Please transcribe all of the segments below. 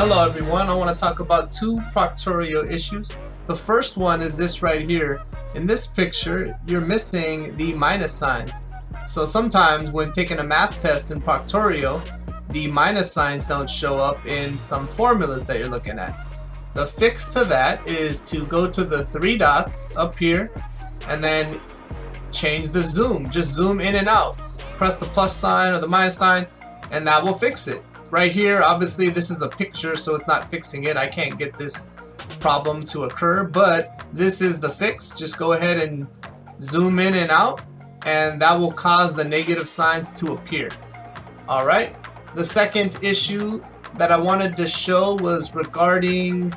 Hello everyone, I want to talk about two Proctorio issues. The first one is this right here. In this picture, you're missing the minus signs. So sometimes when taking a math test in Proctorio, the minus signs don't show up in some formulas that you're looking at. The fix to that is to go to the three dots up here and then change the zoom. Just zoom in and out. Press the plus sign or the minus sign and that will fix it. Right here, obviously this is a picture, so it's not fixing it. I can't get this problem to occur, but this is the fix. Just go ahead and zoom in and out, and that will cause the negative signs to appear. Alright, the second issue that I wanted to show was regarding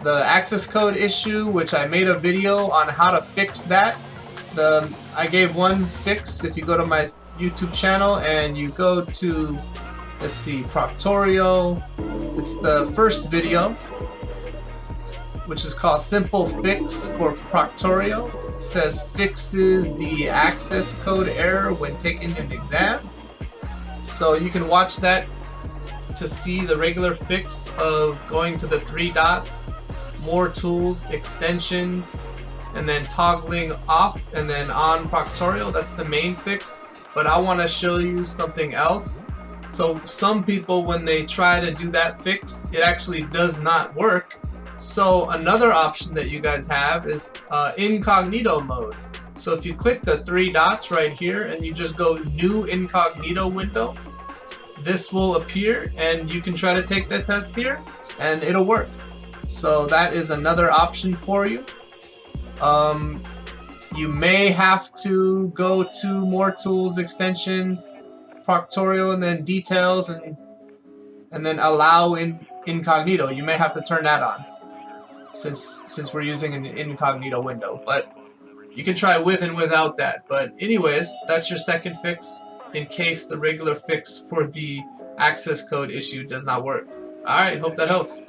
the access code issue, which I made a video on how to fix that. I gave one fix. If you go to my YouTube channel and you go to, let's see, Proctorio, it's the first video, which is called Simple Fix for Proctorio. It says fixes the access code error when taking an exam. So you can watch that to see the regular fix of going to the three dots, more tools, extensions, and then toggling off and then on Proctorio. That's the main fix. But I want to show you something else. So some people, when they try to do that fix, it actually does not work. So another option that you guys have is incognito mode. So if you click the three dots right here and you just go new incognito window, this will appear and you can try to take that test here and it'll work. So that is another option for you. You may have to go to more tools, extensions, Proctorio, and then details, and then allow incognito. You may have to turn that on since we're using an incognito window, but you can try with and without that. But anyways, that's your second fix in case the regular fix for the access code issue does not work. Alright, hope that helps.